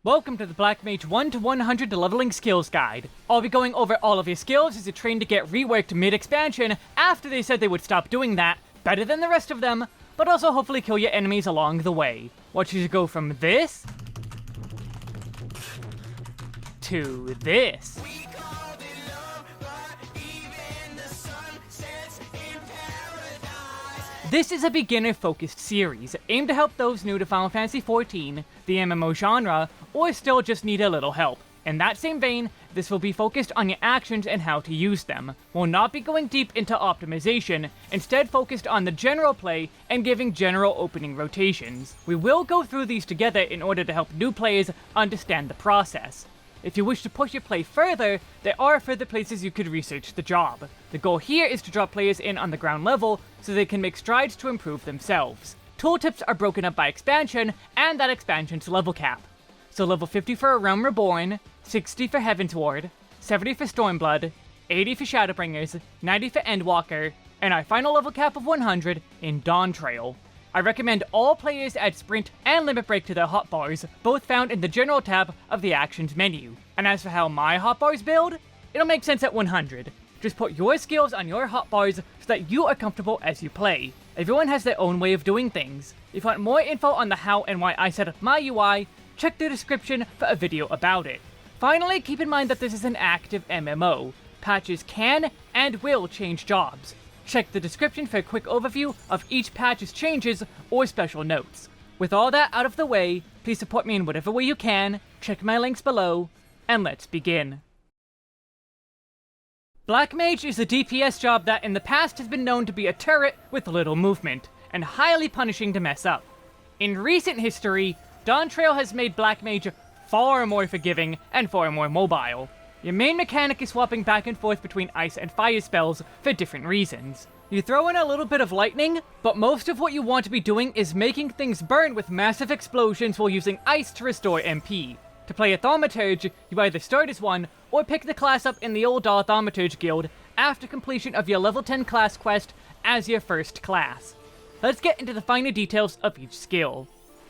Welcome to the Black Mage 1 to 100 leveling skills guide. I'll be going over all of your skills as you train to get reworked mid-expansion after they said they would stop doing that, better than the rest of them, but also hopefully kill your enemies along the way. Watch you go from this to this. This is a beginner-focused series, aimed to help those new to Final Fantasy XIV, the MMO genre, or still just need a little help. In that same vein, this will be focused on your actions and how to use them. We'll not be going deep into optimization, instead focused on the general play and giving general opening rotations. We will go through these together in order to help new players understand the process. If you wish to push your play further, there are further places you could research the job. The goal here is to drop players in on the ground level so they can make strides to improve themselves. Tooltips are broken up by expansion and that expansion's level cap. So level 50 for A Realm Reborn, 60 for Heavensward, 70 for Stormblood, 80 for Shadowbringers, 90 for Endwalker, and our final level cap of 100 in Dawntrail. I recommend all players add Sprint and Limit Break to their hotbars, both found in the General tab of the Actions menu. And as for how my hotbars build, it'll make sense at 100. Just put your skills on your hotbars so that you are comfortable as you play. Everyone has their own way of doing things. If you want more info on the how and why I set up my UI, check the description for a video about it. Finally, keep in mind that this is an active MMO. Patches can and will change jobs. Check the description for a quick overview of each patch's changes or special notes. With all that out of the way, please support me in whatever way you can, check my links below, and let's begin. Black Mage is a DPS job that in the past has been known to be a turret with little movement, and highly punishing to mess up. In recent history, Dawntrail has made Black Mage far more forgiving and far more mobile. Your main mechanic is swapping back and forth between ice and fire spells for different reasons. You throw in a little bit of lightning, but most of what you want to be doing is making things burn with massive explosions while using ice to restore MP. To play a Thaumaturge, you either start as one, or pick the class up in the old Thaumaturge guild after completion of your level 10 class quest as your first class. Let's get into the finer details of each skill.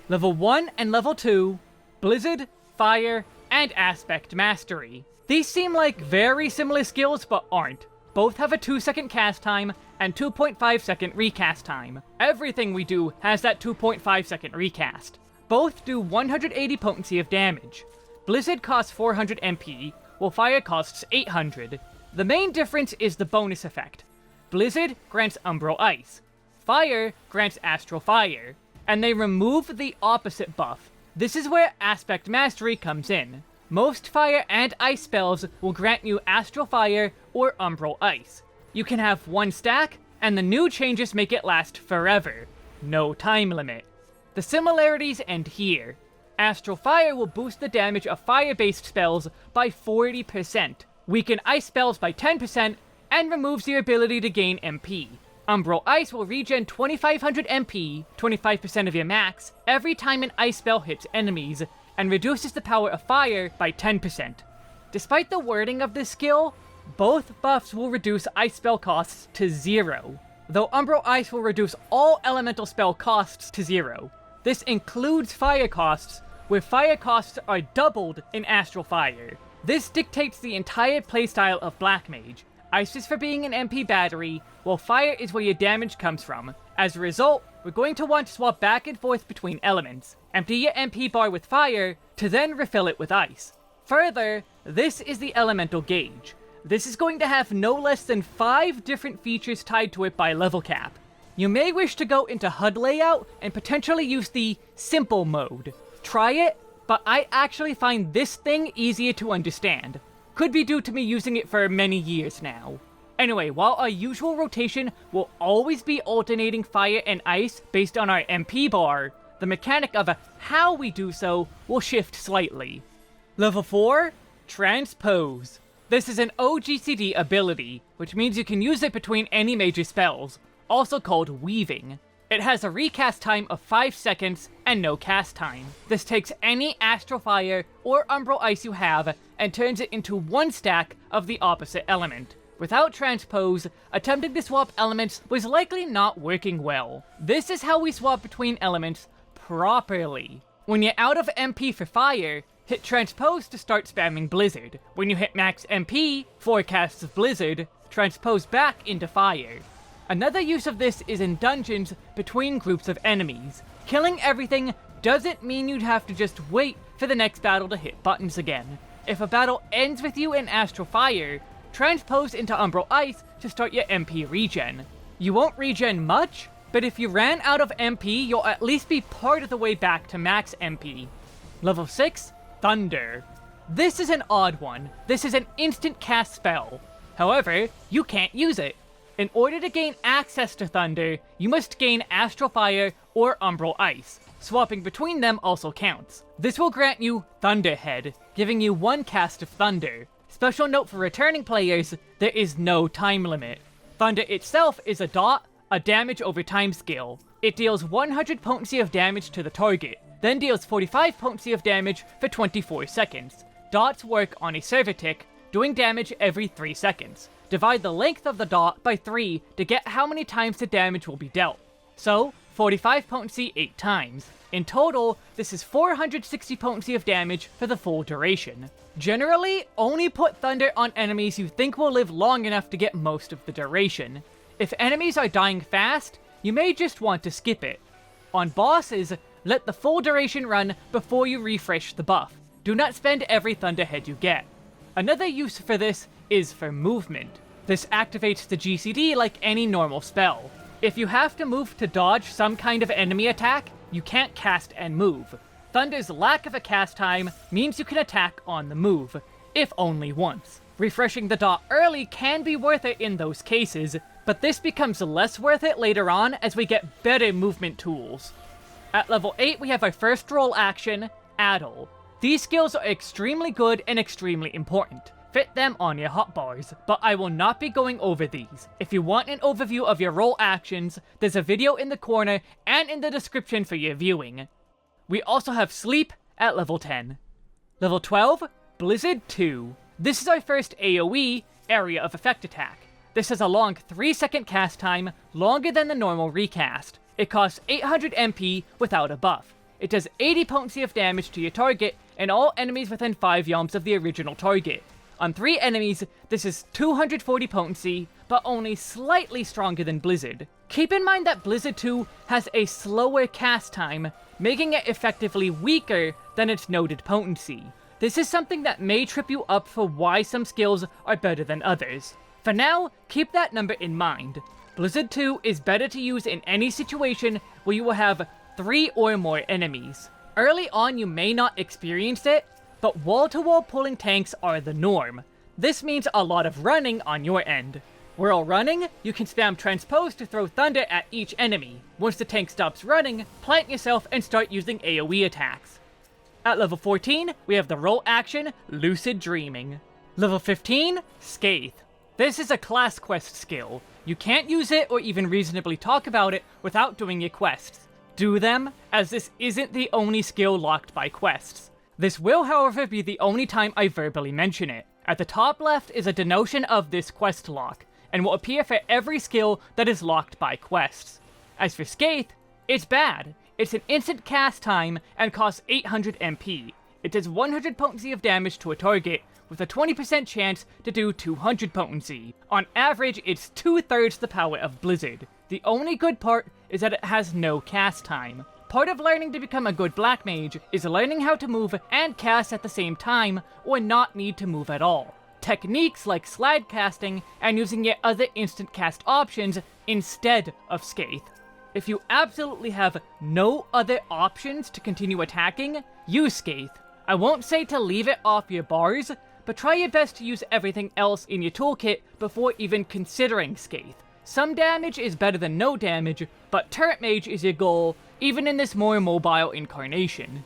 Level 1 and Level 2, Blizzard, Fire, and Aspect Mastery. These seem like very similar skills, but aren't. Both have a 2-second cast time and 2.5-second recast time. Everything we do has that 2.5-second recast. Both do 180 potency of damage. Blizzard costs 400 MP, while Fire costs 800. The main difference is the bonus effect. Blizzard grants Umbral Ice. Fire grants Astral Fire. And they remove the opposite buff. This is where Aspect Mastery comes in. Most Fire and Ice spells will grant you Astral Fire or Umbral Ice. You can have one stack, and the new changes make it last forever. No time limit. The similarities end here. Astral Fire will boost the damage of fire-based spells by 40%, weaken ice spells by 10%, and removes your ability to gain MP. Umbral Ice will regen 2500 MP, 25% of your max, every time an ice spell hits enemies, and reduces the power of fire by 10%. Despite the wording of this skill, both buffs will reduce ice spell costs to 0, though Umbral Ice will reduce all elemental spell costs to 0. This includes fire costs, where fire costs are doubled in Astral Fire. This dictates the entire playstyle of Black Mage. Ice is for being an MP battery, while fire is where your damage comes from. As a result, we're going to want to swap back and forth between elements. Empty your MP bar with fire, to then refill it with ice. Further, this is the elemental gauge. This is going to have no less than 5 different features tied to it by level cap. You may wish to go into HUD layout and potentially use the simple mode. Try it, but I actually find this thing easier to understand. Could be due to me using it for many years now. Anyway, while our usual rotation will always be alternating fire and ice based on our MP bar, the mechanic of how we do so will shift slightly. Level 4, Transpose. This is an OGCD ability, which means you can use it between any major spells, also called Weaving. It has a recast time of 5 seconds and no cast time. This takes any Astral Fire or Umbral Ice you have and turns it into one stack of the opposite element. Without Transpose, attempting to swap elements was likely not working well. This is how we swap between elements properly. When you're out of MP for fire, Hit Transpose to start spamming Blizzard. When you hit max MP, 4 casts of Blizzard, transpose back into fire. Another use of this is in dungeons between groups of enemies. Killing everything doesn't mean you'd have to just wait for the next battle to hit buttons again. If a battle ends with you in Astral Fire, transpose into Umbral Ice to start your MP regen. You won't regen much, but if you ran out of MP, you'll at least be part of the way back to max MP. Level 6, Thunder. This is an odd one. This is an instant cast spell. However, you can't use it. In order to gain access to Thunder, you must gain Astral Fire or Umbral Ice. Swapping between them also counts. This will grant you Thunderhead, giving you 1 cast of Thunder. Special note for returning players, there is no time limit. Thunder itself is a dot, a damage over time skill. It deals 100 potency of damage to the target, then deals 45 potency of damage for 24 seconds. Dots work on a server tick, doing damage every 3 seconds. Divide the length of the dot by 3 to get how many times the damage will be dealt. So, 45 potency 8 times. In total, this is 460 potency of damage for the full duration. Generally, only put Thunder on enemies you think will live long enough to get most of the duration. If enemies are dying fast, you may just want to skip it. On bosses, let the full duration run before you refresh the buff. Do not spend every Thunderhead you get. Another use for this is for movement. This activates the GCD like any normal spell. If you have to move to dodge some kind of enemy attack, you can't cast and move. Thunder's lack of a cast time means you can attack on the move, if only once. Refreshing the dot early can be worth it in those cases, but this becomes less worth it later on as we get better movement tools. At level 8 we have our first role action, Addle. These skills are extremely good and extremely important. Fit them on your hotbars, but I will not be going over these. If you want an overview of your role actions, there's a video in the corner and in the description for your viewing. We also have Sleep at level 10. Level 12, Blizzard II. This is our first AoE, Area of Effect attack. This has a long 3-second cast time, longer than the normal recast. It costs 800 MP without a buff. It does 80 potency of damage to your target and all enemies within 5 yalms of the original target. On 3 enemies, this is 240 potency, but only slightly stronger than Blizzard. Keep in mind that Blizzard 2 has a slower cast time, making it effectively weaker than its noted potency. This is something that may trip you up for why some skills are better than others. For now, keep that number in mind. Blizzard 2 is better to use in any situation where you will have 3 or more enemies. Early on you may not experience it, but wall-to-wall pulling tanks are the norm. This means a lot of running on your end. While running, you can spam Transpose to throw Thunder at each enemy. Once the tank stops running, plant yourself and start using AoE attacks. At level 14, we have the role action, Lucid Dreaming. Level 15, Scathe. This is a class quest skill. You can't use it or even reasonably talk about it without doing your quests. Do them, as this isn't the only skill locked by quests. This will, however, be the only time I verbally mention it. At the top left is a denotion of this quest lock, and will appear for every skill that is locked by quests. As for Scathe, it's bad. It's an instant cast time and costs 800 MP. It does 100 potency of damage to a target, with a 20% chance to do 200 potency. On average, it's 2/3 the power of Blizzard. The only good part is that it has no cast time. Part of learning to become a good Black Mage is learning how to move and cast at the same time, or not need to move at all. Techniques like slide casting and using your other instant cast options instead of Scathe. If you absolutely have no other options to continue attacking, use Scathe. I won't say to leave it off your bars, but try your best to use everything else in your toolkit before even considering Scathe. Some damage is better than no damage, but Turret Mage is your goal, even in this more mobile incarnation.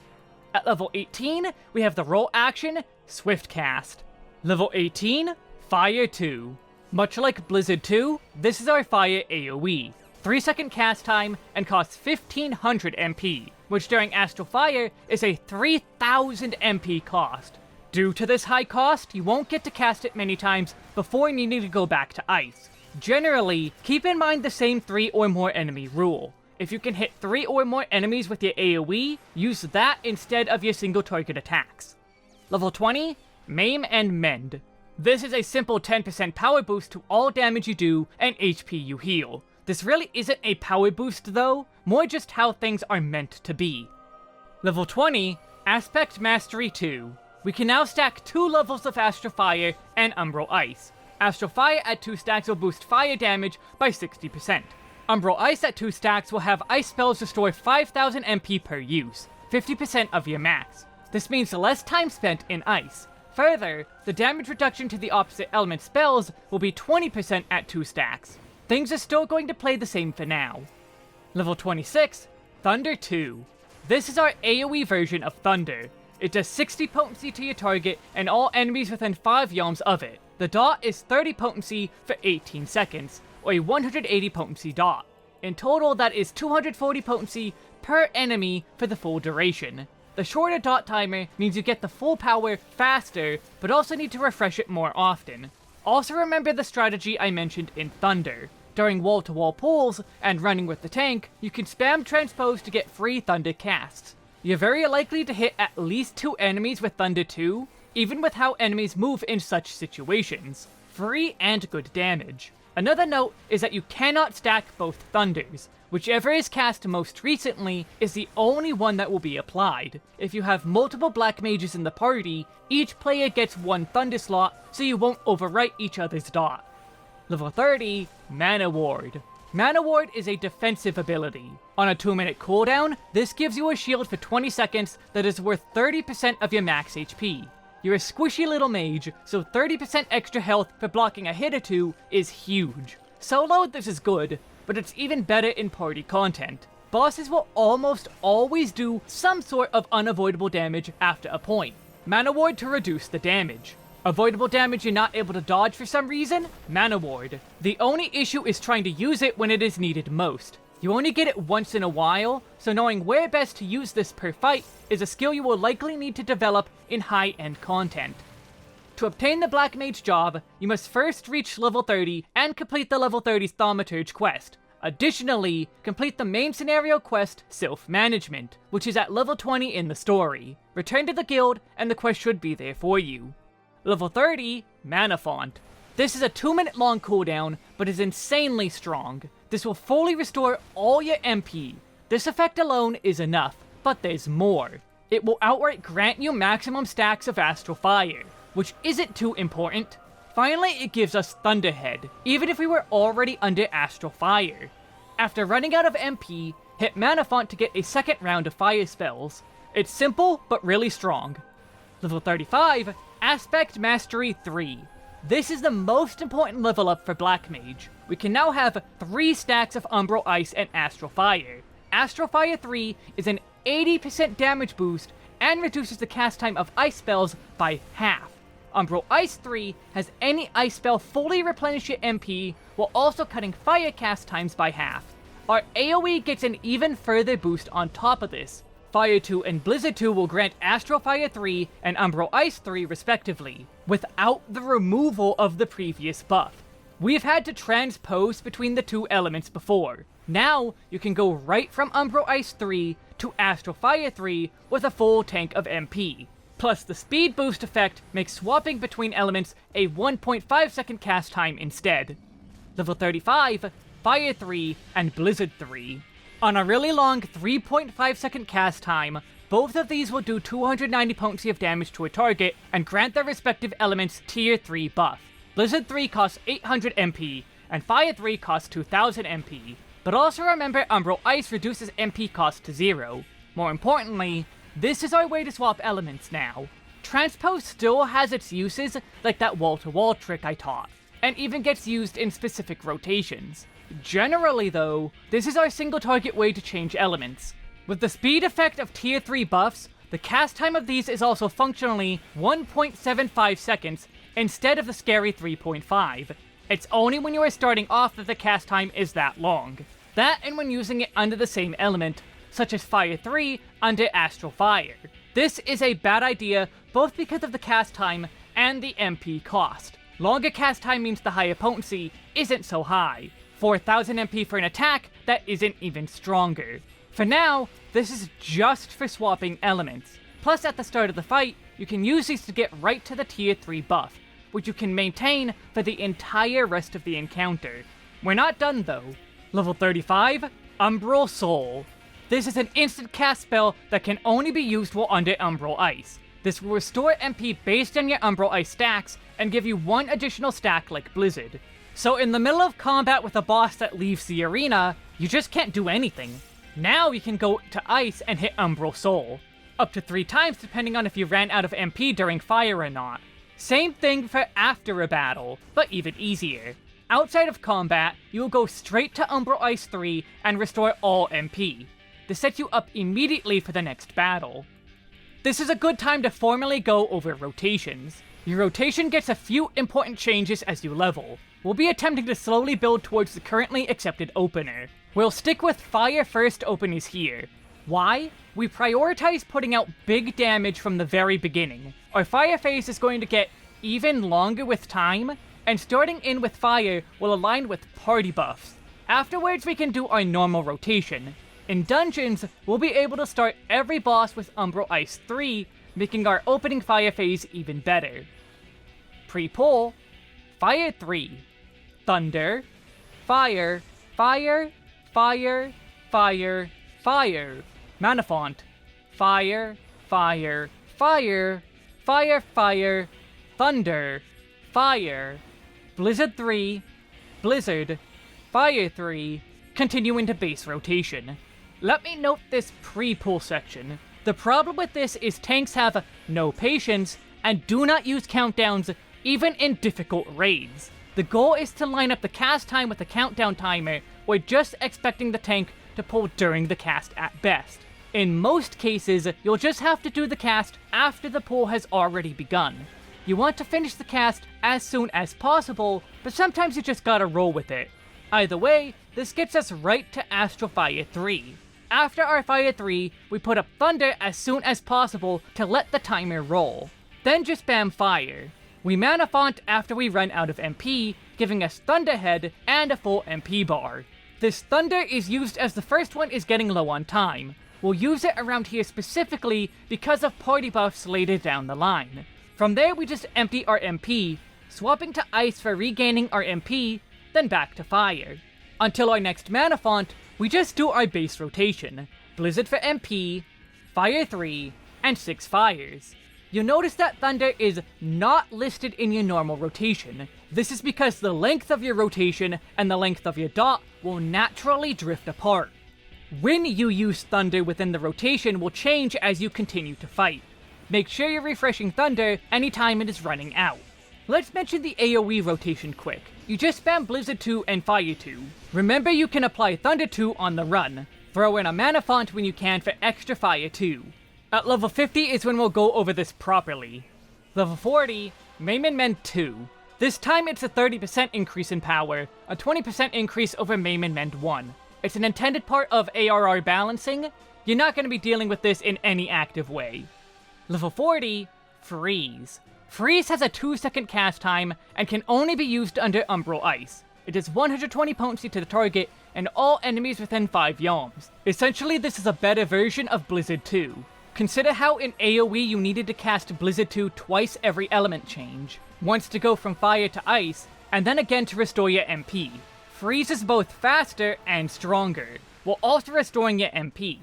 At level 18, we have the role action, Swift Cast. Level 18, Fire 2. Much like Blizzard 2, this is our Fire AoE. 3-second cast time and costs 1500 MP, which during Astral Fire is a 3000 MP cost. Due to this high cost, you won't get to cast it many times before needing to go back to Ice. Generally, keep in mind the same 3 or more enemy rule. If you can hit 3 or more enemies with your AoE, use that instead of your single target attacks. Level 20, Maim and Mend. This is a simple 10% power boost to all damage you do and HP you heal. This really isn't a power boost though, more just how things are meant to be. Level 20, Aspect Mastery 2. We can now stack 2 levels of Astral Fire and Umbral Ice. Astral Fire at 2 stacks will boost fire damage by 60%. Umbral Ice at 2 stacks will have ice spells restore 5000 MP per use, 50% of your max. This means less time spent in ice. Further, the damage reduction to the opposite element spells will be 20% at 2 stacks. Things are still going to play the same for now. Level 26, Thunder 2. This is our AoE version of Thunder. It does 60 potency to your target and all enemies within 5 yalms of it. The dot is 30 potency for 18 seconds, or a 180 potency dot. In total, that is 240 potency per enemy for the full duration. The shorter dot timer means you get the full power faster, but also need to refresh it more often. Also remember the strategy I mentioned in Thunder. During wall-to-wall pulls and running with the tank, you can spam Transpose to get free Thunder casts. You're very likely to hit at least 2 enemies with Thunder 2, even with how enemies move in such situations. Free and good damage. Another note is that you cannot stack both Thunders. Whichever is cast most recently is the only one that will be applied. If you have multiple Black Mages in the party, each player gets 1 Thunder slot, so you won't overwrite each other's dot. Level 30, Manaward. Manaward is a defensive ability. On a 2-minute cooldown, this gives you a shield for 20 seconds that is worth 30% of your max HP. You're a squishy little mage, so 30% extra health for blocking a hit or 2 is huge. Solo, this is good, but it's even better in party content. Bosses will almost always do some sort of unavoidable damage after a point. Manaward to reduce the damage. Avoidable damage you're not able to dodge for some reason? Manaward. The only issue is trying to use it when it is needed most. You only get it once in a while, so knowing where best to use this per fight is a skill you will likely need to develop in high-end content. To obtain the Black Mage job, you must first reach level 30 and complete the level 30's Thaumaturge quest. Additionally, complete the main scenario quest, Self-Management, which is at level 20 in the story. Return to the guild, and the quest should be there for you. Level 30, Manafont. This is a 2-minute long cooldown, but is insanely strong. This will fully restore all your MP. This effect alone is enough, but there's more. It will outright grant you maximum stacks of Astral Fire, which isn't too important. Finally, it gives us Thunderhead, even if we were already under Astral Fire. After running out of MP, hit Manafont to get a second round of fire spells. It's simple, but really strong. Level 35, Aspect Mastery 3. This is the most important level up for Black Mage. We can now have 3 stacks of Umbral Ice and Astral Fire. Astral Fire 3 is an 80% damage boost and reduces the cast time of ice spells by half. Umbral Ice 3 has any ice spell fully replenish your MP, while also cutting fire cast times by half. Our AoE gets an even further boost on top of this. Fire 2 and Blizzard 2 will grant Astral Fire 3 and Umbral Ice 3 respectively, without the removal of the previous buff. We've had to transpose between the 2 elements before. Now, you can go right from Umbral Ice 3 to Astral Fire 3 with a full tank of MP. Plus, the speed boost effect makes swapping between elements a 1.5 second cast time instead. Level 35, Fire 3 and Blizzard 3. On a really long 3.5 second cast time, both of these will do 290 potency of damage to a target and grant their respective elements tier 3 buff. Blizzard 3 costs 800 MP, and Fire 3 costs 2000 MP. But also remember Umbral Ice reduces MP cost to 0. More importantly, this is our way to swap elements now. Transpose still has its uses, like that wall-to-wall trick I taught, and even gets used in specific rotations. Generally though, this is our single target way to change elements. With the speed effect of tier 3 buffs, the cast time of these is also functionally 1.75 seconds instead of the scary 3.5. It's only when you are starting off that the cast time is that long. That and when using it under the same element, such as Fire 3 under Astral Fire. This is a bad idea both because of the cast time and the MP cost. Longer cast time means the higher potency isn't so high. 4000 MP for an attack that isn't even stronger. For now, this is just for swapping elements. Plus at the start of the fight, you can use these to get right to the tier 3 buff, which you can maintain for the entire rest of the encounter. We're not done though. Level 35, Umbral Soul. This is an instant cast spell that can only be used while under Umbral Ice. This will restore MP based on your Umbral Ice stacks and give you one additional stack like Blizzard. So in the middle of combat with a boss that leaves the arena, you just can't do anything. Now you can go to Ice and hit Umbral Soul. Up to 3 times depending on if you ran out of MP during fire or not. Same thing for after a battle, but even easier. Outside of combat, you will go straight to Umbral Ice 3 and restore all MP. This sets you up immediately for the next battle. This is a good time to formally go over rotations. Your rotation gets a few important changes as you level. We'll be attempting to slowly build towards the currently accepted opener. We'll stick with fire first openers here. Why? We prioritize putting out big damage from the very beginning. Our fire phase is going to get even longer with time, and starting in with fire will align with party buffs. Afterwards we can do our normal rotation. In dungeons, we'll be able to start every boss with Umbral Ice 3, making our opening fire phase even better. Pre-pull, Fire 3, Thunder, Fire, Fire, Fire, Fire, Fire, Manafont, Fire, Fire, Fire, Fire, Fire, Thunder, Fire, Blizzard 3, Blizzard, Fire 3, continue into base rotation. Let me note this pre-pull section. The problem with this is tanks have no patience and do not use countdowns even in difficult raids. The goal is to line up the cast time with the countdown timer, or just expecting the tank to pull during the cast at best. In most cases, you'll just have to do the cast after the pull has already begun. You want to finish the cast as soon as possible, but sometimes you just gotta roll with it. Either way, this gets us right to Astral Fire 3. After our Fire 3, we put up Thunder as soon as possible to let the timer roll. Then just spam Fire. We Manafont after we run out of MP, giving us Thunderhead and a full MP bar. This Thunder is used as the first one is getting low on time. We'll use it around here specifically because of party buffs later down the line. From there we just empty our MP, swapping to Ice for regaining our MP, then back to Fire. Until our next Manafont, we just do our base rotation. Blizzard for MP, Fire 3, and 6 Fires. You'll notice that Thunder is not listed in your normal rotation. This is because the length of your rotation and the length of your dot will naturally drift apart. When you use Thunder within the rotation will change as you continue to fight. Make sure you're refreshing Thunder anytime it is running out. Let's mention the AoE rotation quick. You just spam Blizzard 2 and Fire 2. Remember you can apply Thunder 2 on the run. Throw in a Manafont when you can for extra Fire 2. At level 50 is when we'll go over this properly. Level 40, Maim and Mend II. This time it's a 30% increase in power, a 20% increase over Maim and Mend I. It's an intended part of ARR balancing. You're not going to be dealing with this in any active way. Level 40, Freeze. Freeze has a 2-second cast time and can only be used under Umbral Ice. It does 120 potency to the target and all enemies within 5 yalms. Essentially this is a better version of Blizzard 2. Consider how in AoE you needed to cast Blizzard 2 twice every element change. Once to go from fire to ice, and then again to restore your MP. Freeze is both faster and stronger, while also restoring your MP.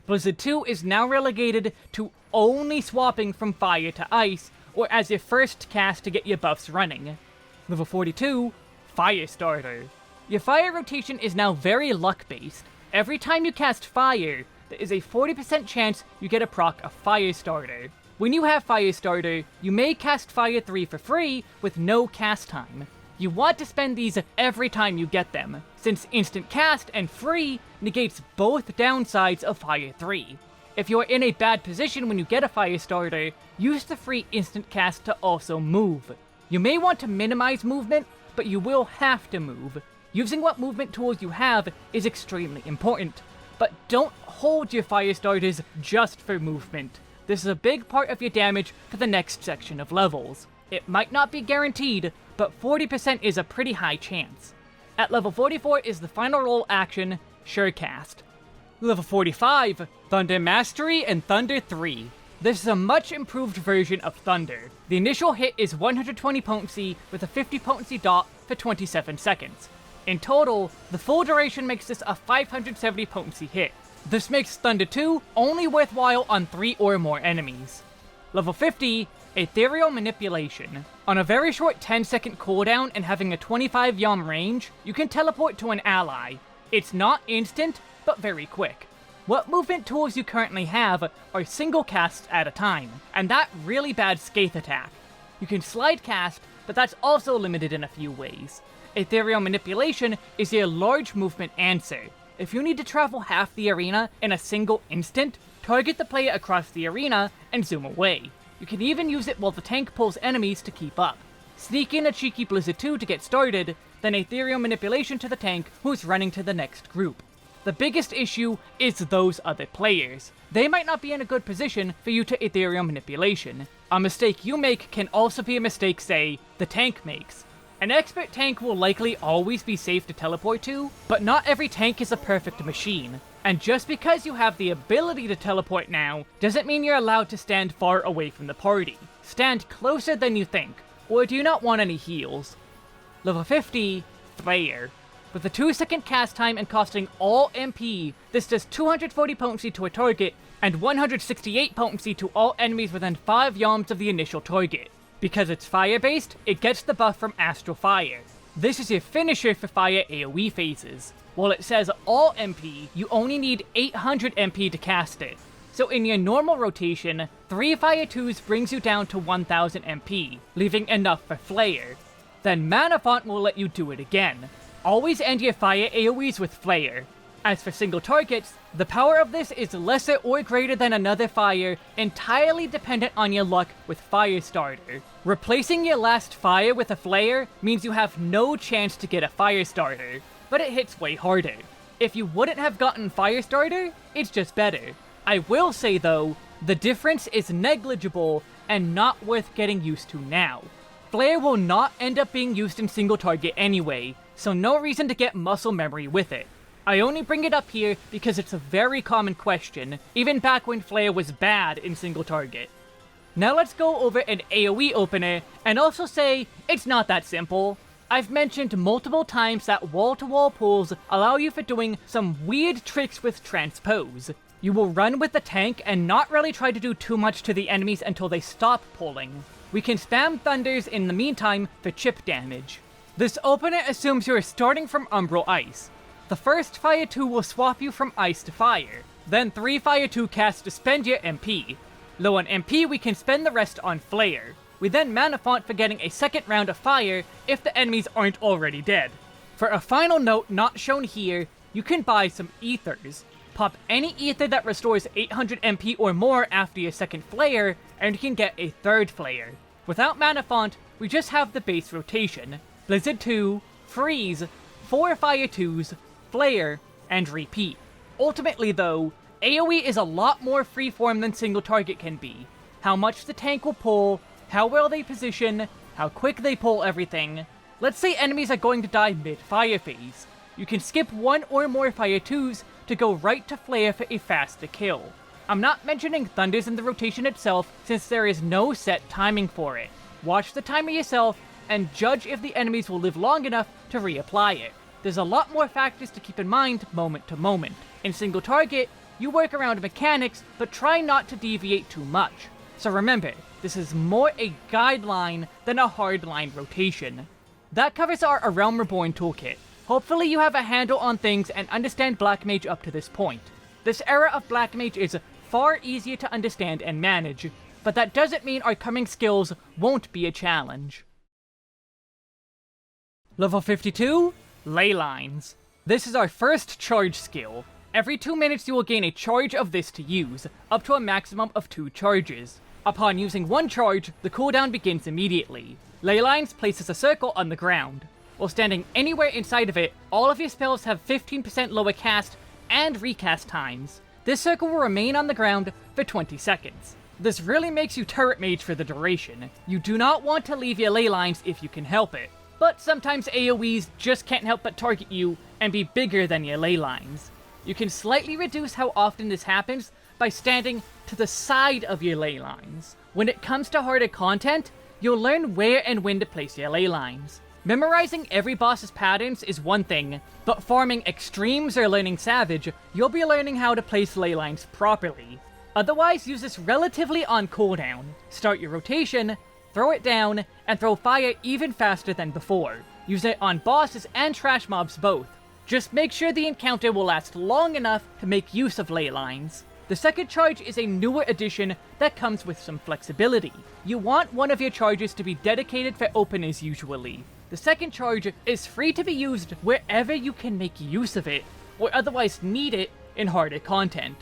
Blizzard 2 is now relegated to only swapping from fire to ice, or as your first cast to get your buffs running. Level 42, Firestarter. Your fire rotation is now very luck-based. Every time you cast fire, there is a 40% chance you get a proc of Firestarter. When you have Firestarter, you may cast Fire 3 for free with no cast time. You want to spend these every time you get them, since instant cast and free negates both downsides of Fire 3. If you are in a bad position when you get a Firestarter, use the free instant cast to also move. You may want to minimize movement, but you will have to move. Using what movement tools you have is extremely important. But don't hold your Firestarters just for movement. This is a big part of your damage for the next section of levels. It might not be guaranteed, but 40% is a pretty high chance. At level 44 is the final roll action, Surecast. Level 45, Thunder Mastery and Thunder 3. This is a much improved version of Thunder. The initial hit is 120 potency with a 50 potency dot for 27 seconds. In total, the full duration makes this a 570 potency hit. This makes Thunder 2 only worthwhile on 3 or more enemies. Level 50, Aetherial Manipulation. On a very short 10-second cooldown and having a 25 yalm range, you can teleport to an ally. It's not instant, but very quick. What movement tools you currently have are single casts at a time, and that really bad Scathe attack. You can slide cast, but that's also limited in a few ways. Aetherial Manipulation is your large movement answer. If you need to travel half the arena in a single instant, target the player across the arena and zoom away. You can even use it while the tank pulls enemies to keep up. Sneak in a cheeky Blizzard 2 to get started, then Aetherial Manipulation to the tank who's running to the next group. The biggest issue is those other players. They might not be in a good position for you to Aetherial Manipulation. A mistake you make can also be a mistake, say, the tank makes. An expert tank will likely always be safe to teleport to, but not every tank is a perfect machine. And just because you have the ability to teleport now, doesn't mean you're allowed to stand far away from the party. Stand closer than you think, or do you not want any heals? Level 50, Flare. With a 2-second cast time and costing all MP, this does 240 potency to a target, and 168 potency to all enemies within 5 yalms of the initial target. Because it's fire-based, it gets the buff from Astral Fire. This is your finisher for fire AoE phases. While it says all MP, you only need 800 MP to cast it. So in your normal rotation, 3 Fire 2s brings you down to 1000 MP, leaving enough for Flare. Then Manafont will let you do it again. Always end your fire AoEs with Flare. As for single targets, the power of this is lesser or greater than another fire, entirely dependent on your luck with Firestarter. Replacing your last fire with a flare means you have no chance to get a Firestarter, but it hits way harder. If you wouldn't have gotten Firestarter, it's just better. I will say though, the difference is negligible and not worth getting used to now. Flare will not end up being used in single target anyway, so no reason to get muscle memory with it. I only bring it up here because it's a very common question, even back when Flare was bad in single target. Now let's go over an AoE opener, and also say, it's not that simple. I've mentioned multiple times that wall-to-wall pulls allow you for doing some weird tricks with Transpose. You will run with the tank and not really try to do too much to the enemies until they stop pulling. We can spam Thunders in the meantime for chip damage. This opener assumes you're starting from Umbral Ice. The first Fire 2 will swap you from Ice to Fire. Then 3 Fire 2 casts to spend your MP. Low on MP, we can spend the rest on Flare. We then Manafont for getting a second round of Fire if the enemies aren't already dead. For a final note not shown here, you can buy some Ethers. Pop any Ether that restores 800 MP or more after your second Flare, and you can get a third Flare. Without Manafont, we just have the base rotation. Blizzard 2, Freeze, 4 Fire 2s, Flare, and repeat. Ultimately though, AoE is a lot more freeform than single target can be. How much the tank will pull, how well they position, how quick they pull everything. Let's say enemies are going to die mid-fire phase. You can skip 1 or more Fire 2s to go right to Flare for a faster kill. I'm not mentioning Thunders in the rotation itself since there is no set timing for it. Watch the timer yourself and judge if the enemies will live long enough to reapply it. There's a lot more factors to keep in mind moment to moment. In single target, you work around mechanics, but try not to deviate too much. So remember, this is more a guideline than a hardline rotation. That covers our A Realm Reborn toolkit. Hopefully you have a handle on things and understand Black Mage up to this point. This era of Black Mage is far easier to understand and manage, but that doesn't mean our coming skills won't be a challenge. Level 52, Ley Lines. This is our first charge skill. Every 2 minutes you will gain a charge of this to use, up to a maximum of 2 charges. Upon using 1 charge, the cooldown begins immediately. Ley Lines places a circle on the ground. While standing anywhere inside of it, all of your spells have 15% lower cast and recast times. This circle will remain on the ground for 20 seconds. This really makes you turret mage for the duration. You do not want to leave your Ley Lines if you can help it. But sometimes AoEs just can't help but target you and be bigger than your Ley Lines. You can slightly reduce how often this happens by standing to the side of your ley lines. When it comes to harder content, you'll learn where and when to place your ley lines. Memorizing every boss's patterns is one thing, but farming extremes or learning Savage, you'll be learning how to place ley lines properly. Otherwise, use this relatively on cooldown. Start your rotation, throw it down, and throw fire even faster than before. Use it on bosses and trash mobs both. Just make sure the encounter will last long enough to make use of ley lines. The second charge is a newer addition that comes with some flexibility. You want one of your charges to be dedicated for openers usually. The second charge is free to be used wherever you can make use of it, or otherwise need it in harder content.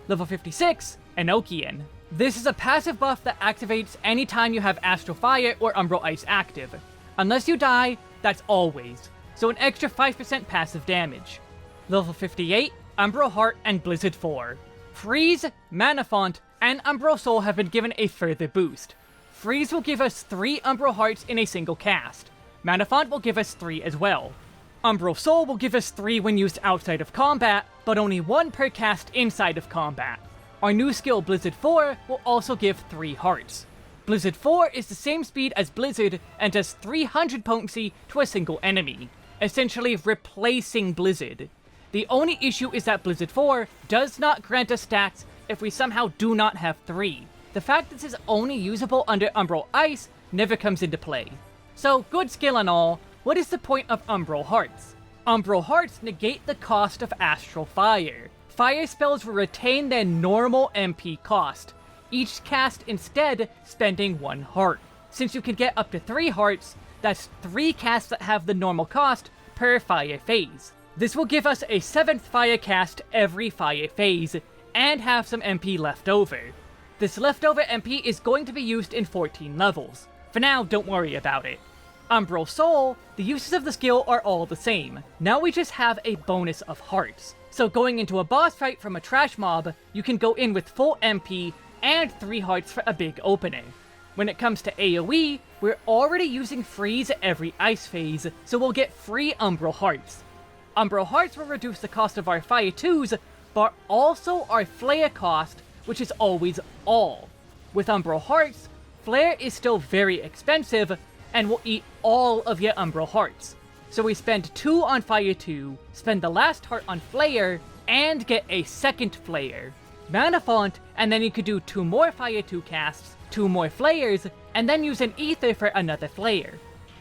Level 56, Enochian. This is a passive buff that activates anytime you have Astral Fire or Umbral Ice active. Unless you die, that's always, so an extra 5% passive damage. Level 58, Umbral Heart and Blizzard 4. Freeze, Manafont, and Umbral Soul have been given a further boost. Freeze will give us 3 Umbral Hearts in a single cast. Manafont will give us 3 as well. Umbral Soul will give us 3 when used outside of combat, but only 1 per cast inside of combat. Our new skill Blizzard 4 will also give 3 hearts. Blizzard 4 is the same speed as Blizzard and does 300 potency to a single enemy, essentially replacing Blizzard. The only issue is that Blizzard 4 does not grant us stats if we somehow do not have 3. The fact that this is only usable under Umbral Ice never comes into play. So, good skill and all, what is the point of Umbral Hearts? Umbral Hearts negate the cost of Astral Fire. Fire spells will retain their normal MP cost, each cast instead spending 1 heart. Since you can get up to 3 hearts, that's 3 casts that have the normal cost per fire phase. This will give us a 7th fire cast every fire phase, and have some MP left over. This leftover MP is going to be used in 14 levels. For now, don't worry about it. Umbral Soul, the uses of the skill are all the same. Now we just have a bonus of hearts. So going into a boss fight from a trash mob, you can go in with full MP and 3 hearts for a big opener. When it comes to AoE, we're already using Freeze every ice phase, so we'll get free Umbral Hearts. Umbral Hearts will reduce the cost of our Fire 2s, but also our Flare cost, which is always all. With Umbral Hearts, Flare is still very expensive, and will eat all of your Umbral Hearts. So we spend 2 on Fire 2, spend the last heart on Flare, and get a second Flare. Manafont, and then you could do 2 more Fire 2 casts, 2 more Flares, and then use an Ether for another Flare.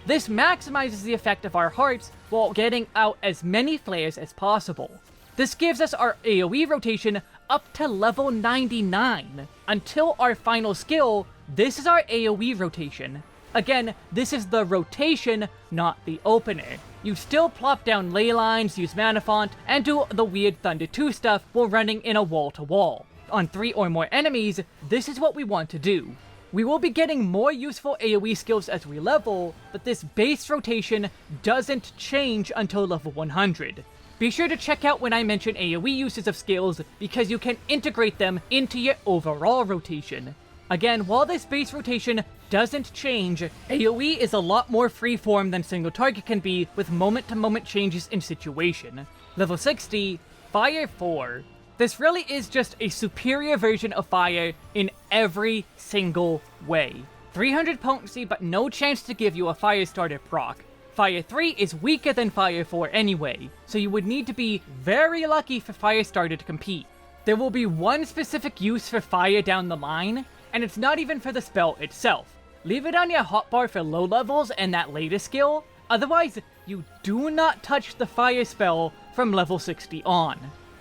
This maximizes the effect of our hearts while getting out as many Flares as possible. This gives us our AoE rotation up to level 99. Until our final skill, this is our AoE rotation. Again, this is the rotation, not the opener. You still plop down Ley Lines, use Manafont, and do the weird Thunder 2 stuff while running in a wall-to-wall. On 3 or more enemies, this is what we want to do. We will be getting more useful AoE skills as we level, but this base rotation doesn't change until level 100. Be sure to check out when I mention AoE uses of skills, because you can integrate them into your overall rotation. Again, while this base rotation doesn't change, AoE is a lot more freeform than single target can be, with moment-to-moment changes in situation. Level 60, Fire 4. This really is just a superior version of Fire in every single way. 300 potency, but no chance to give you a Firestarter proc. Fire 3 is weaker than Fire 4 anyway, so you would need to be very lucky for Firestarter to compete. There will be one specific use for Fire down the line, and it's not even for the spell itself. Leave it on your hotbar for low levels and that latest skill, otherwise you do not touch the Fire spell from level 60 on.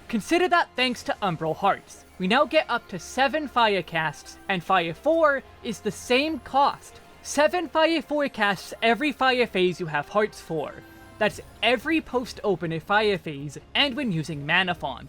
Consider that thanks to Umbral Hearts. We now get up to 7 Fire casts, and Fire 4 is the same cost. 7 Fire 4 casts every Fire phase you have Hearts for. That's every post-opener Fire phase, and when using Manafont.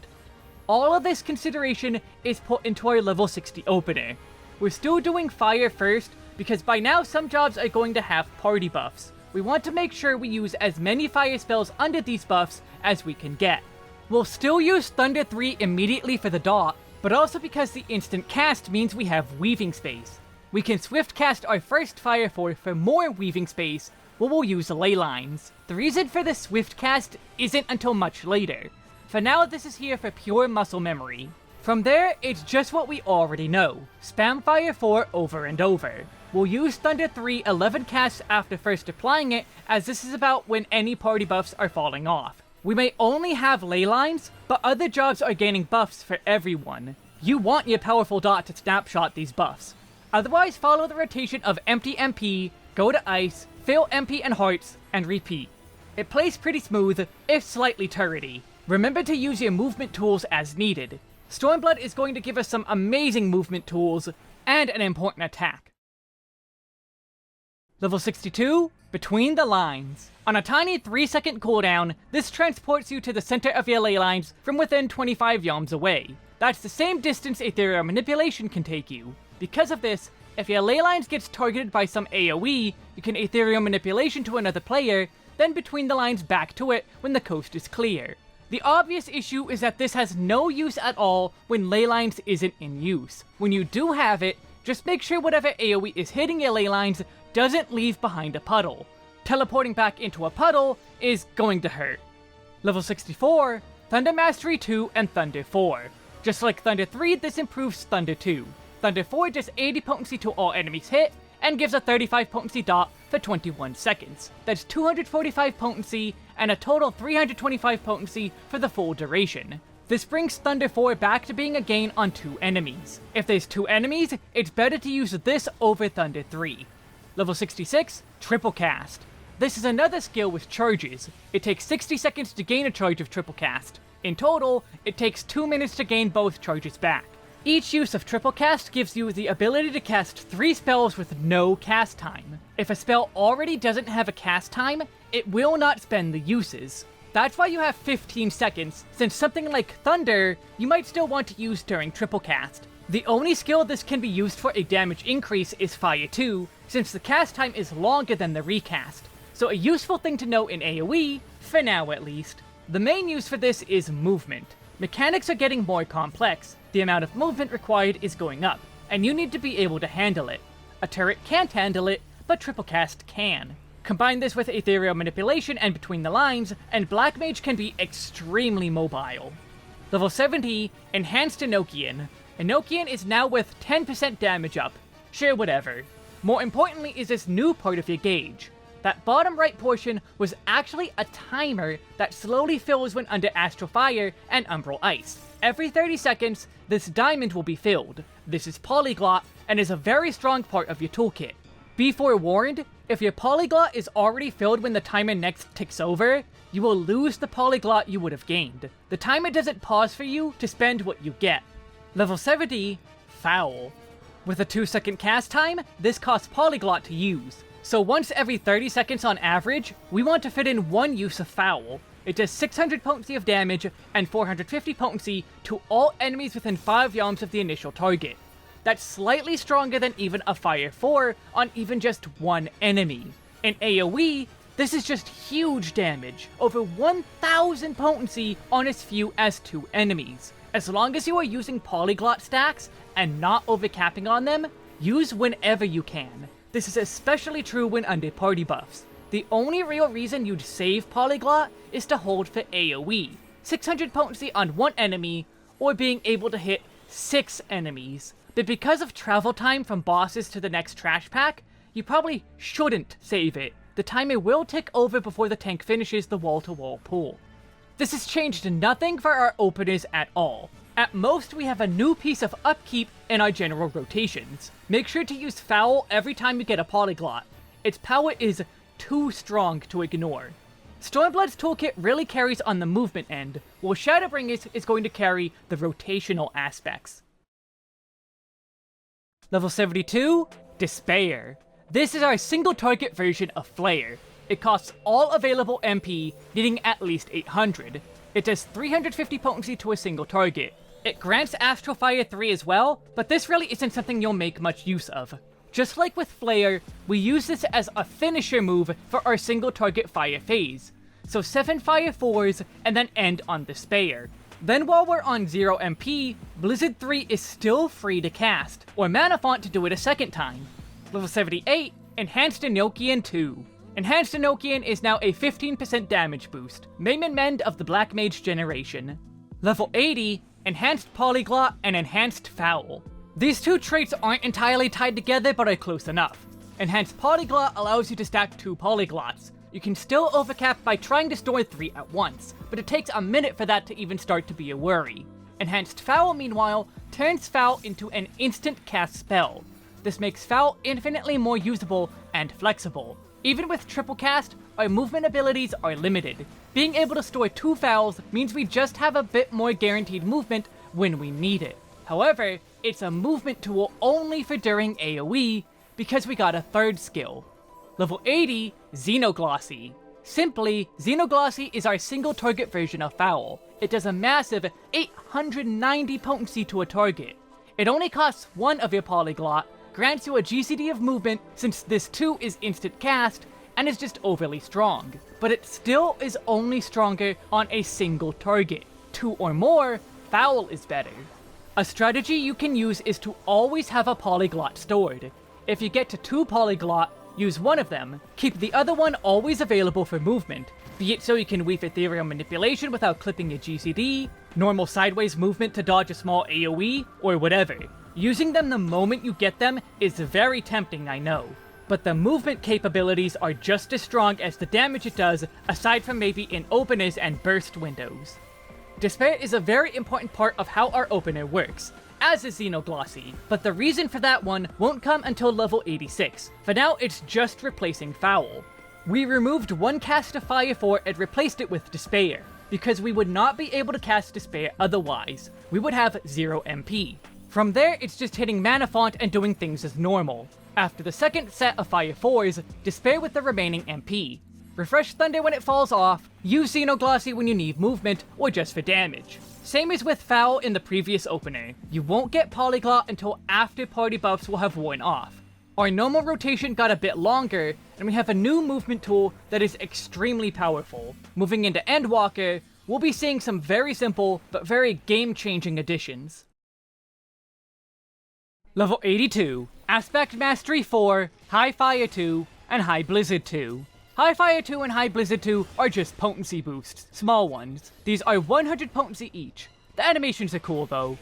All of this consideration is put into our level 60 opener. We're still doing Fire first, because by now some jobs are going to have party buffs. We want to make sure we use as many Fire spells under these buffs as we can get. We'll still use Thunder 3 immediately for the dot, but also because the instant cast means we have weaving space. We can swift cast our first Fire 4 for more weaving space, where we'll use Ley Lines. The reason for the swift cast isn't until much later. For now, this is here for pure muscle memory. From there, it's just what we already know. Spam Fire 4 over and over. We'll use Thunder 3 11 casts after first applying it, as this is about when any party buffs are falling off. We may only have Ley Lines, but other jobs are gaining buffs for everyone. You want your powerful dot to snapshot these buffs. Otherwise, follow the rotation of empty MP, go to ice, fill MP and hearts, and repeat. It plays pretty smooth, if slightly turrety. Remember to use your movement tools as needed. Stormblood is going to give us some amazing movement tools, and an important attack. Level 62, Between the Lines. On a tiny 3-second cooldown, this transports you to the center of your ley lines from within 25 yalms away. That's the same distance Aetherial Manipulation can take you. Because of this, if your ley lines gets targeted by some AoE, you can Aetherial Manipulation to another player, then Between the Lines back to it when the coast is clear. The obvious issue is that this has no use at all when Ley Lines isn't in use. When you do have it, just make sure whatever AoE is hitting your Ley Lines doesn't leave behind a puddle. Teleporting back into a puddle is going to hurt. Level 64, Thunder Mastery 2 and Thunder 4. Just like Thunder 3, this improves Thunder 2. Thunder 4 does 80 potency to all enemies hit, and gives a 35 potency dot for 21 seconds. That's 245 potency, and a total 325 potency for the full duration. This brings Thunder 4 back to being a gain on 2 enemies. If there's 2 enemies, it's better to use this over Thunder 3. Level 66, Triplecast. This is another skill with charges. It takes 60 seconds to gain a charge of Triplecast. In total, it takes 2 minutes to gain both charges back. Each use of Triplecast gives you the ability to cast 3 spells with no cast time. If a spell already doesn't have a cast time, it will not spend the uses. That's why you have 15 seconds, since something like Thunder, you might still want to use during Triplecast. The only skill this can be used for a damage increase is Fire 2, since the cast time is longer than the recast. So a useful thing to know in AoE, for now at least. The main use for this is movement. Mechanics are getting more complex, the amount of movement required is going up, and you need to be able to handle it. A turret can't handle it, but Triplecast can. Combine this with Aetherial Manipulation and Between the Lines, and Black Mage can be extremely mobile. Level 70, Enhanced Enochian. Enochian is now with 10% damage up. Sure, whatever. More importantly is this new part of your gauge. That bottom right portion was actually a timer that slowly fills when under Astral Fire and Umbral Ice. Every 30 seconds, this diamond will be filled. This is Polyglot, and is a very strong part of your toolkit. Be forewarned, if your Polyglot is already filled when the timer next ticks over, you will lose the Polyglot you would have gained. The timer doesn't pause for you to spend what you get. Level 70, Foul. With a 2-second cast time, this costs Polyglot to use. So once every 30 seconds on average, we want to fit in 1 use of Foul. It does 600 potency of damage and 450 potency to all enemies within 5 yalms of the initial target. That's slightly stronger than even a Fire 4 on even just 1 enemy. In AoE, this is just huge damage, over 1000 potency on as few as 2 enemies. As long as you are using Polyglot stacks and not overcapping on them, use whenever you can. This is especially true when under party buffs. The only real reason you'd save Polyglot is to hold for AoE, 600 potency on 1 enemy, or being able to hit 6 enemies. But because of travel time from bosses to the next trash pack, you probably shouldn't save it. The timer will tick over before the tank finishes the wall-to-wall pull. This has changed nothing for our openers at all. At most, we have a new piece of upkeep in our general rotations. Make sure to use Foul every time you get a Polyglot. Its power is too strong to ignore. Stormblood's toolkit really carries on the movement end, while Shadowbringers is going to carry the rotational aspects. Level 72, Despair. This is our single target version of Flare. It costs all available MP, needing at least 800. It does 350 potency to a single target. It grants Astral Fire 3 as well, but this really isn't something you'll make much use of. Just like with Flare, we use this as a finisher move for our single target fire phase. So 7 Fire 4s and then end on Despair. Then while we're on 0 MP, Blizzard 3 is still free to cast, or Manafont to do it a second time. Level 78, Enhancecd Enochian II. Enhanced Enochian is now a 15% damage boost, Maim and Mend of the Black Mage generation. Level 80, Enhanced Polyglot and Enhanced Foul. These two traits aren't entirely tied together, but are close enough. Enhanced Polyglot allows you to stack 2 polyglots. You can still overcap by trying to store 3 at once, but it takes a minute for that to even start to be a worry. Enhanced Foul, meanwhile, turns Foul into an instant cast spell. This makes Foul infinitely more usable and flexible. Even with Triplecast, our movement abilities are limited. Being able to store 2 Fouls means we just have a bit more guaranteed movement when we need it. However, it's a movement tool only for during AoE, because we got a third skill. Level 80, Xenoglossy. Simply, Xenoglossy is our single target version of Foul. It does a massive 890 potency to a target. It only costs 1 of your Polyglot, grants you a GCD of movement since this too is instant cast, and is just overly strong. But it still is only stronger on a single target. 2 or more, Foul is better. A strategy you can use is to always have a Polyglot stored. If you get to 2 Polyglot, use one of them, keep the other one always available for movement, be it so you can weave Ethereal Manipulation without clipping your GCD, normal sideways movement to dodge a small AoE, or whatever. Using them the moment you get them is very tempting, I know, but the movement capabilities are just as strong as the damage it does, aside from maybe in openers and burst windows. Despair is a very important part of how our opener works, as is Xenoglossy, but the reason for that one won't come until level 86. For now, it's just replacing Foul. We removed one cast of Fire 4 and replaced it with Despair, because we would not be able to cast Despair otherwise. We would have 0 MP. From there, it's just hitting Manafont and doing things as normal. After the second set of Fire 4s, Despair with the remaining MP. Refresh Thunder when it falls off, use Xenoglossy when you need movement, or just for damage. Same as with Foul in the previous opener, you won't get Polyglot until after party buffs will have worn off. Our normal rotation got a bit longer, and we have a new movement tool that is extremely powerful. Moving into Endwalker, we'll be seeing some very simple, but very game-changing additions. Level 82, Aspect Mastery 4, High Fire 2, and High Blizzard 2. High Fire 2 and High Blizzard 2 are just potency boosts, small ones. These are 100 potency each. The animations are cool though.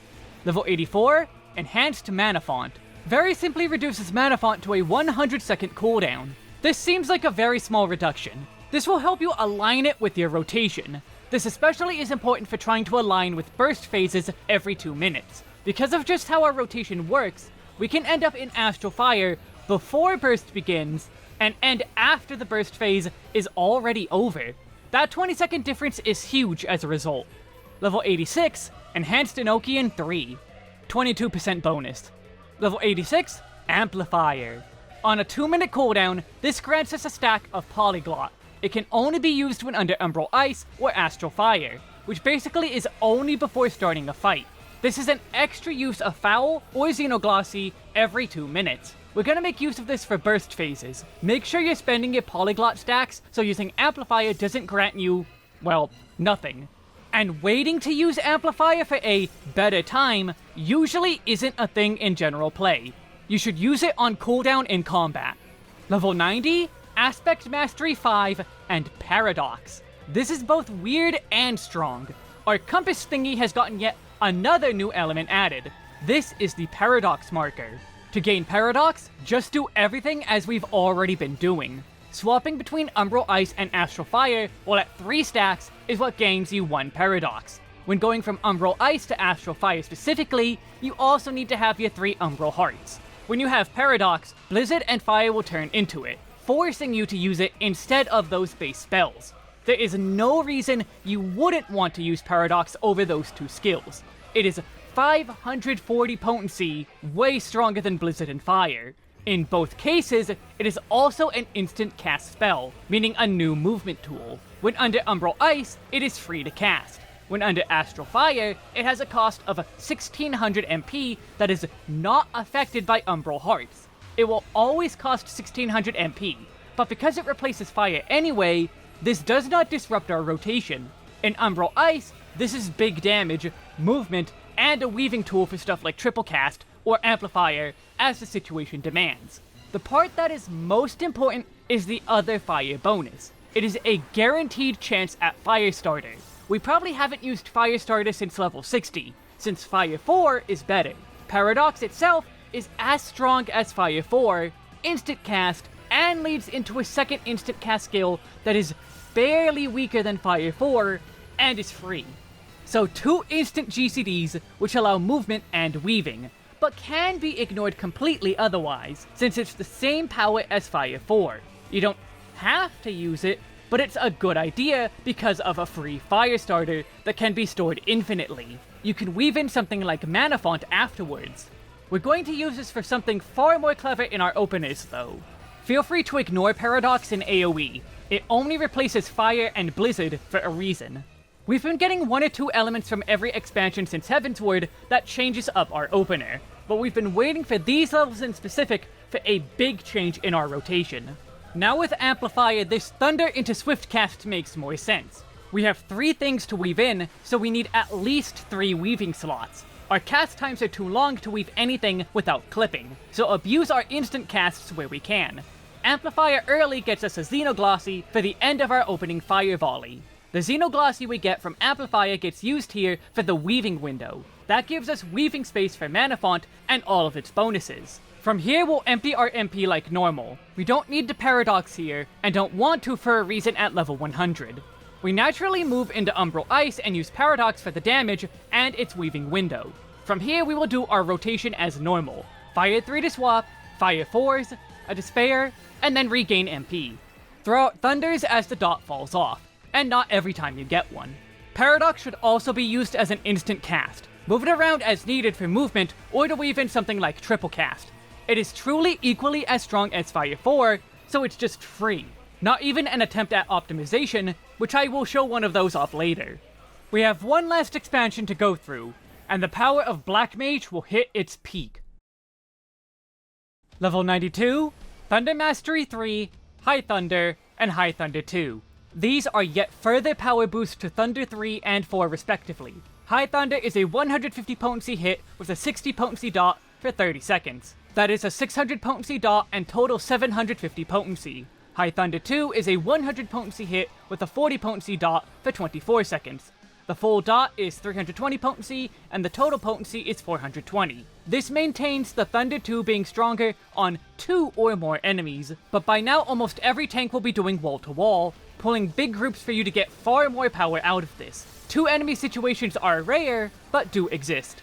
Level 84, Enhanced Manafont. Very simply reduces Manafont to a 100 second cooldown. This seems like a very small reduction. This will help you align it with your rotation. This especially is important for trying to align with burst phases every 2 minutes. Because of just how our rotation works, we can end up in Astral Fire before burst begins, and end after the burst phase is already over. That 20-second difference is huge as a result. Level 86, Enhanced Enochian III. 22% bonus. Level 86, Amplifier. On a 2-minute cooldown, this grants us a stack of Polyglot. It can only be used when under Umbral Ice or Astral Fire, which basically is only before starting a fight. This is an extra use of Foul or Xenoglossy every 2 minutes. We're gonna make use of this for burst phases. Make sure you're spending your Polyglot stacks so using Amplifier doesn't grant you, well, nothing. And waiting to use Amplifier for a better time usually isn't a thing in general play. You should use it on cooldown in combat. Level 90, Aspect Mastery 5, and Paradox. This is both weird and strong. Our compass thingy has gotten yet another new element added. This is the Paradox marker. To gain Paradox, just do everything as we've already been doing. Swapping between Umbral Ice and Astral Fire while at 3 stacks is what gains you 1 Paradox. When going from Umbral Ice to Astral Fire specifically, you also need to have your 3 Umbral Hearts. When you have Paradox, Blizzard and Fire will turn into it, forcing you to use it instead of those base spells. There is no reason you wouldn't want to use Paradox over those 2 skills. It is 540 potency, way stronger than Blizzard and Fire. In both cases, it is also an instant cast spell, meaning a new movement tool. When under Umbral Ice, it is free to cast. When under Astral Fire, it has a cost of 1600 MP that is not affected by Umbral Hearts. It will always cost 1600 MP, but because it replaces Fire anyway, this does not disrupt our rotation. In Umbral Ice, this is big damage, movement, and a weaving tool for stuff like Triplecast or Amplifier as the situation demands. The part that is most important is the other fire bonus. It is a guaranteed chance at Firestarter. We probably haven't used Firestarter since level 60, since Fire 4 is better. Paradox itself is as strong as Fire 4, instant cast, and leads into a second instant cast skill that is barely weaker than Fire 4, and is free. So 2 instant GCDs which allow movement and weaving, but can be ignored completely otherwise, since it's the same power as Fire 4. You don't have to use it, but it's a good idea because of a free Firestarter that can be stored infinitely. You can weave in something like Manafont afterwards. We're going to use this for something far more clever in our openers though. Feel free to ignore Paradox in AoE. It only replaces Fire and Blizzard for a reason. We've been getting 1 or 2 elements from every expansion since Heavensward that changes up our opener, but we've been waiting for these levels in specific for a big change in our rotation. Now with Amplifier, this Thunder into Swift cast makes more sense. We have 3 things to weave in, so we need at least 3 weaving slots. Our cast times are too long to weave anything without clipping, so abuse our instant casts where we can. Amplifier early gets us a Xenoglossy for the end of our opening Fire Volley. The Xenoglossy we get from Amplifier gets used here for the weaving window. That gives us weaving space for Manafont and all of its bonuses. From here we'll empty our MP like normal. We don't need to Paradox here, and don't want to for a reason at level 100. We naturally move into Umbral Ice and use Paradox for the damage and its weaving window. From here we will do our rotation as normal. Fire 3 to swap, Fire 4s, a Despair, and then regain MP. Throw out Thunders as the dot falls off, and not every time you get one. Paradox should also be used as an instant cast. Move it around as needed for movement or to weave in something like Triplecast. It is truly equally as strong as Fire 4, so it's just free. Not even an attempt at optimization, which I will show one of those off later. We have one last expansion to go through, and the power of Black Mage will hit its peak. Level 92, Thunder Mastery 3, High Thunder, and High Thunder 2. These are yet further power boosts to Thunder 3 and 4 respectively. High Thunder is a 150 potency hit with a 60 potency dot for 30 seconds. That is a 600 potency dot and total 750 potency. High Thunder 2 is a 100 potency hit with a 40 potency dot for 24 seconds. The full dot is 320 potency, and the total potency is 420. This maintains the Thunder 2 being stronger on 2 or more enemies, but by now almost every tank will be doing wall-to-wall, pulling big groups for you to get far more power out of this. 2 enemy situations are rare, but do exist.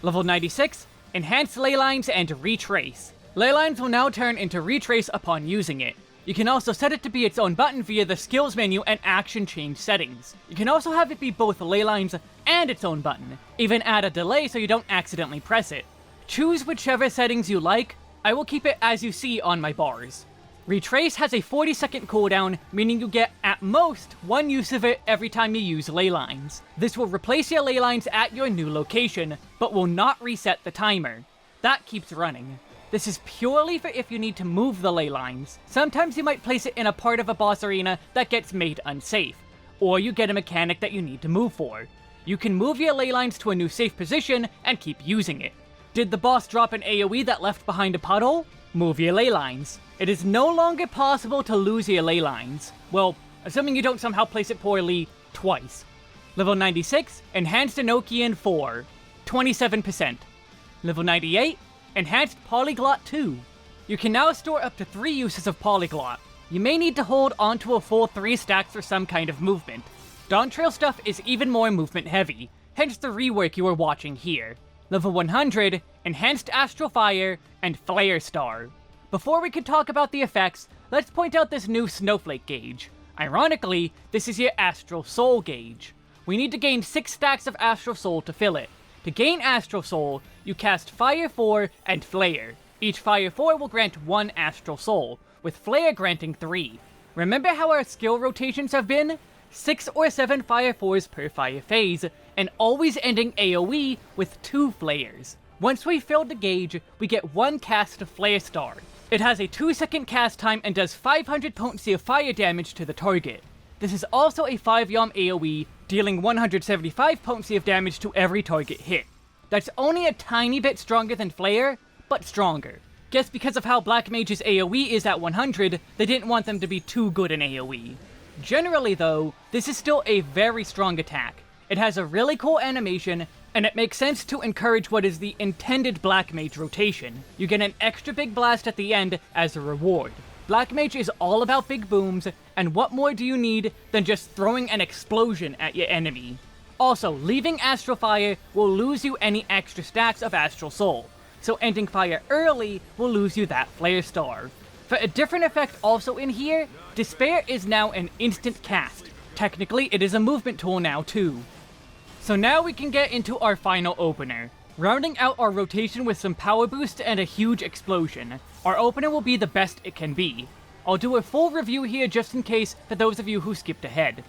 Level 96, Enhance Ley Lines and Retrace. Ley Lines will now turn into Retrace upon using it. You can also set it to be its own button via the skills menu and action change settings. You can also have it be both Ley Lines and its own button. Even add a delay so you don't accidentally press it. Choose whichever settings you like. I will keep it as you see on my bars. Retrace has a 40-second cooldown, meaning you get at most 1 use of it every time you use Ley Lines. This will replace your Ley Lines at your new location, but will not reset the timer. That keeps running. This is purely for if you need to move the Ley Lines. Sometimes you might place it in a part of a boss arena that gets made unsafe, or you get a mechanic that you need to move for. You can move your Ley Lines to a new safe position and keep using it. Did the boss drop an AoE that left behind a puddle? Move your Ley Lines. It is no longer possible to lose your Ley Lines. Well, assuming you don't somehow place it poorly twice. Level 96, Enhanced Enochian IV, 27%. Level 98, Enhanced Polyglot II. You can now store up to 3 uses of Polyglot. You may need to hold onto a full 3 stacks for some kind of movement. Dawntrail stuff is even more movement heavy, hence the rework you are watching here. Level 100, Enhanced Astral Fire, and Flare Star. Before we can talk about the effects, let's point out this new Snowflake gauge. Ironically, this is your Astral Soul gauge. We need to gain 6 stacks of Astral Soul to fill it. To gain Astral Soul, you cast Fire 4 and Flare. Each Fire 4 will grant 1 Astral Soul, with Flare granting 3. Remember how our skill rotations have been? 6 or 7 Fire 4s per fire phase, and always ending AoE with 2 Flares. Once we've filled the gauge, we get 1 cast of Flare Star. It has a 2-second cast time and does 500 potency of fire damage to the target. This is also a 5 Yom AoE, dealing 175 potency of damage to every target hit. That's only a tiny bit stronger than Flare, but stronger. Guess because of how Black Mage's AoE is at 100, they didn't want them to be too good in AoE. Generally though, this is still a very strong attack. It has a really cool animation, and it makes sense to encourage what is the intended Black Mage rotation. You get an extra big blast at the end as a reward. Black Mage is all about big booms, and what more do you need than just throwing an explosion at your enemy? Also, leaving Astral Fire will lose you any extra stacks of Astral Soul, so ending fire early will lose you that Flare Star. For a different effect also in here, Despair is now an instant cast. Technically, it is a movement tool now too. So now we can get into our final opener. Rounding out our rotation with some power boost and a huge explosion, our opener will be the best it can be. I'll do a full review here just in case for those of you who skipped ahead.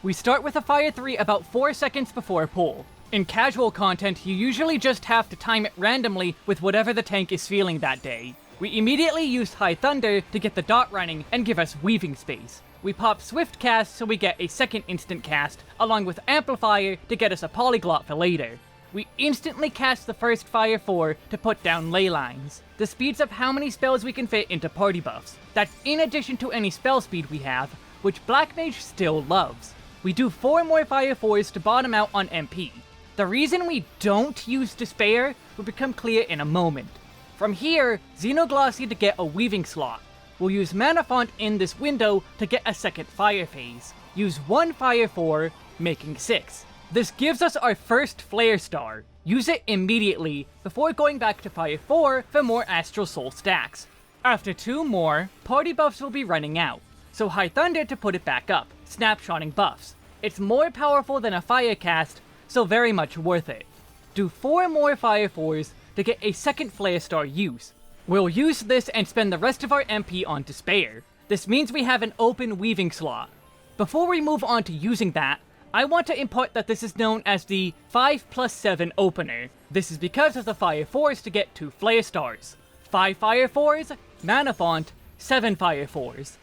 We start with a Fire 3 about 4 seconds before pull. In casual content, you usually just have to time it randomly with whatever the tank is feeling that day. We immediately use High Thunder to get the dot running and give us weaving space. We pop Swift Cast so we get a second instant cast, along with Amplifier to get us a Polyglot for later. We instantly cast the first Fire 4 to put down Ley Lines. This speeds up how many spells we can fit into party buffs. That's in addition to any spell speed we have, which Black Mage still loves. We do 4 more Fire 4s to bottom out on MP. The reason we don't use Despair will become clear in a moment. From here, Xenoglossy to get a weaving slot. We'll use Manafont in this window to get a second Fire phase. Use 1 Fire 4, making 6. This gives us our first Flare Star. Use it immediately, before going back to Fire 4 for more Astral Soul stacks. After 2 more, party buffs will be running out, so High Thunder to put it back up, snapshotting buffs. It's more powerful than a Fire cast, so very much worth it. Do 4 more Fire 4s to get a second Flare Star use. We'll use this and spend the rest of our MP on Despair. This means we have an open weaving slot. Before we move on to using that, I want to impart that this is known as the 5+7 opener. This is because of the Fire 4s to get 2 Flare Stars. 5 Fire 4s, Manafont, 7 Fire 4s.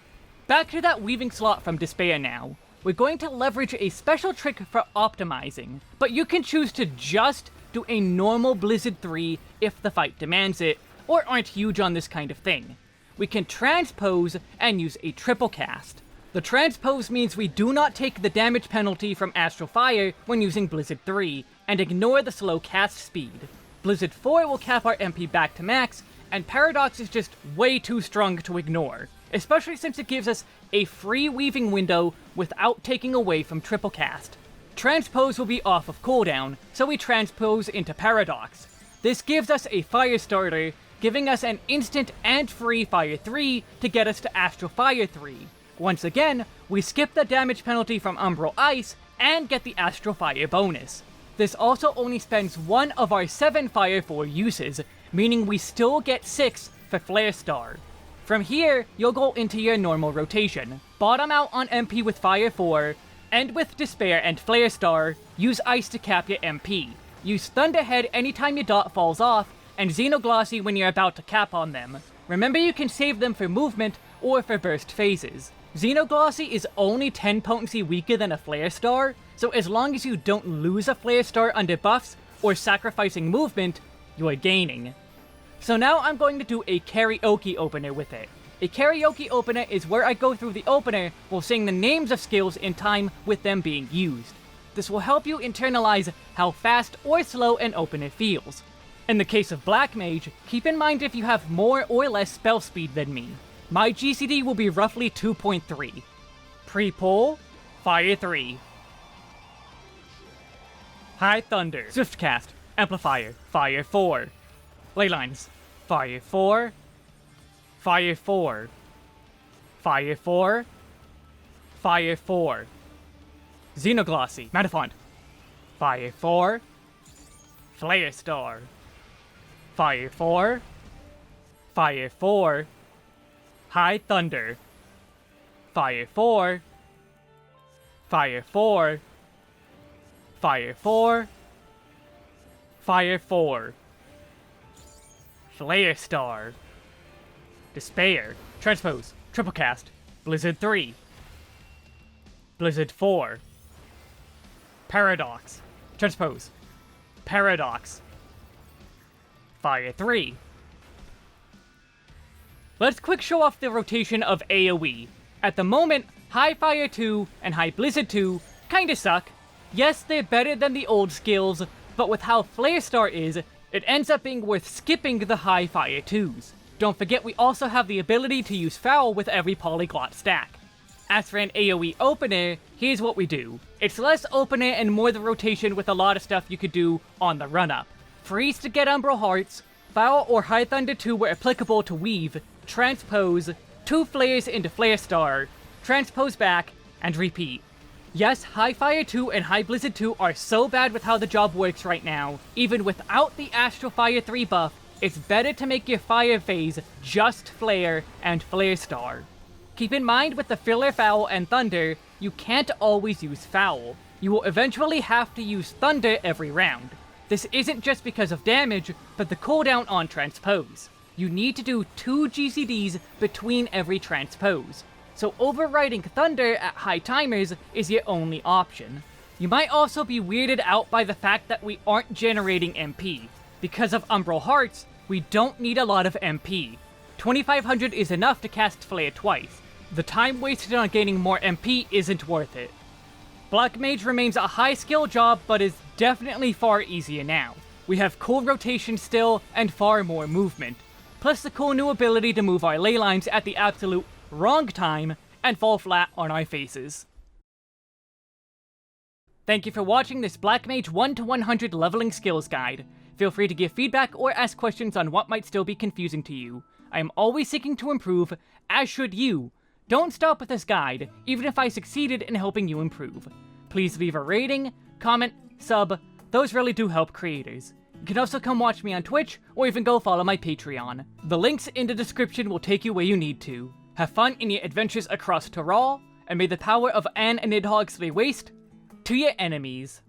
Back to that weaving slot from Despair now. We're going to leverage a special trick for optimizing, but you can choose to just do a normal Blizzard 3 if the fight demands it, or aren't huge on this kind of thing. We can transpose and use a Triplecast. The transpose means we do not take the damage penalty from Astral Fire when using Blizzard 3, and ignore the slow cast speed. Blizzard 4 will cap our MP back to max, and Paradox is just way too strong to ignore, especially since it gives us a free weaving window without taking away from Triplecast. Transpose will be off of cooldown, so we transpose into Paradox. This gives us a Firestarter, giving us an instant and free Fire 3 to get us to Astral Fire 3. Once again, we skip the damage penalty from Umbral Ice and get the Astral Fire bonus. This also only spends 1 of our 7 Fire 4 uses, meaning we still get 6 for Flare Star. From here, you'll go into your normal rotation. Bottom out on MP with Fire 4, end with Despair and Flare Star, use Ice to cap your MP. Use Thunderhead anytime your dot falls off, and Xenoglossy when you're about to cap on them. Remember you can save them for movement or for burst phases. Xenoglossy is only 10 potency weaker than a Flare Star, so as long as you don't lose a Flare Star under buffs or sacrificing movement, you are gaining. So now I'm going to do a karaoke opener with it. A karaoke opener is where I go through the opener while saying the names of skills in time with them being used. This will help you internalize how fast or slow an opener feels. In the case of Black Mage, keep in mind if you have more or less spell speed than me. My GCD will be roughly 2.3. Pre-pull, Fire 3. High Thunder, Swiftcast, Amplifier, Fire 4. Ley Lines, Fire 4. Fire 4. Fire 4. Fire 4. Xenoglossy, Manafont, Fire 4. Flare Star, Fire 4. Fire 4. High Thunder, Fire 4. Fire 4. Fire 4. Fire 4. Flare Star, Despair, Transpose, Triplecast, Blizzard 3. Blizzard 4. Paradox, Transpose, Paradox. Fire 3. Let's quick show off the rotation of AoE. At the moment, High Fire 2 and High Blizzard 2 kinda suck. Yes, they're better than the old skills, but with how Firestarter is, it ends up being worth skipping the High Fire 2s. Don't forget we also have the ability to use Foul with every Polyglot stack. As for an AoE Opener, here's what we do. It's less Opener and more the rotation with a lot of stuff you could do on the run-up. Freeze to get Umbral Hearts, Foul or High Thunder 2 where applicable to Weave, Transpose, 2 Flares into Firestarter, Transpose back, and repeat. Yes, High Fire 2 and High Blizzard 2 are so bad with how the job works right now, even without the Astral Fire 3 buff, it's better to make your fire phase just Flare and Firestarter. Keep in mind with the filler Foul and Thunder, you can't always use Foul. You will eventually have to use Thunder every round. This isn't just because of damage, but the cooldown on Transpose. You need to do 2 GCDs between every Transpose, so overriding Thunder at high timers is your only option. You might also be weirded out by the fact that we aren't generating MP. Because of Umbral Hearts, we don't need a lot of MP. 2500 is enough to cast Flare twice. The time wasted on gaining more MP isn't worth it. Black Mage remains a high skill job, but is definitely far easier now. We have cool rotation still, and far more movement. Plus the cool new ability to move our Ley Lines at the absolute wrong time, and fall flat on our faces. Thank you for watching this Black Mage 1 to 100 leveling skills guide. Feel free to give feedback or ask questions on what might still be confusing to you. I am always seeking to improve, as should you. Don't stop with this guide, even if I succeeded in helping you improve. Please leave a rating, comment, sub, those really do help creators. You can also come watch me on Twitch, or even go follow my Patreon. The links in the description will take you where you need to. Have fun in your adventures across Terral, and may the power of An and Nidhogg lay waste to your enemies.